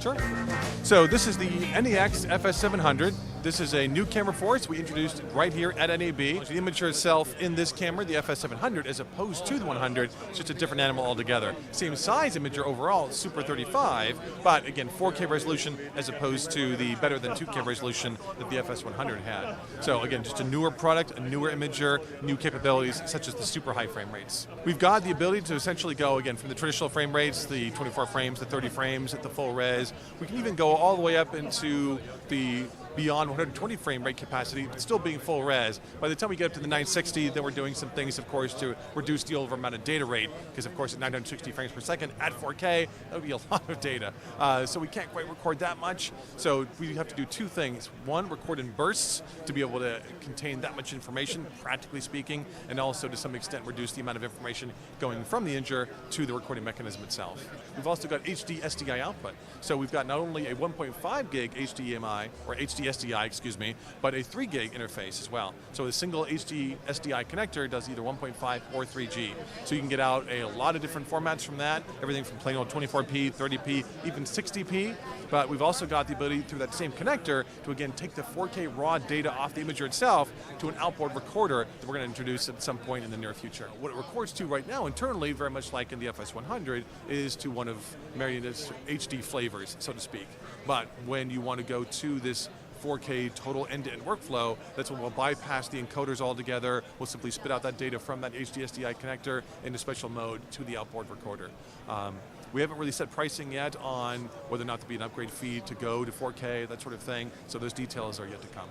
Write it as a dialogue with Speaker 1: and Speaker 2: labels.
Speaker 1: Sure. So this is the NEX-FS700. This is a new camera for us. We introduced it right here at NAB. The imager itself in this camera, the FS700, as opposed to the 100, it's just a different animal altogether. Same size imager overall, Super 35, but again, 4K resolution as opposed to the better than 2K resolution that the FS100 had. So again, just a newer product, a newer imager, new capabilities such as the super high frame rates. We've got the ability to essentially go again from the traditional frame rates, the 24 frames, the 30 frames at the full res. We can even go all the way up into the beyond 120 frame rate capacity, but still being full res. By the time we get up to the 960, then we're doing some things, of course, to reduce the overall amount of data rate, because of course at 960 frames per second at 4K, that would be a lot of data. So we can't quite record that much, so we have to do two things. One, record in bursts to be able to contain that much information, practically speaking, and also to some extent reduce the amount of information going from the imager to the recording mechanism itself. We've also got HD-SDI output, so we've got not only a 1.5 gig HDMI, or HD-SDI, excuse me, but a 3 gig interface as well. So a single HD-SDI connector does either 1.5 or 3G. So you can get out a lot of different formats from that, everything from plain old 24p, 30p, even 60p, but we've also got the ability through that same connector to again take the 4K raw data off the imager itself to an outboard recorder that we're going to introduce at some point in the near future. What it records to right now internally, very much like in the FS100, is to one of Marionette's HD flavors, so to speak. But when you want to go to this 4K total end-to-end workflow, that's when we'll bypass the encoders altogether. We'll simply spit out that data from that HD-SDI connector into special mode to the outboard recorder. We haven't really set pricing yet on whether or not to be an upgrade fee to go to 4K, that sort of thing, so those details are yet to come.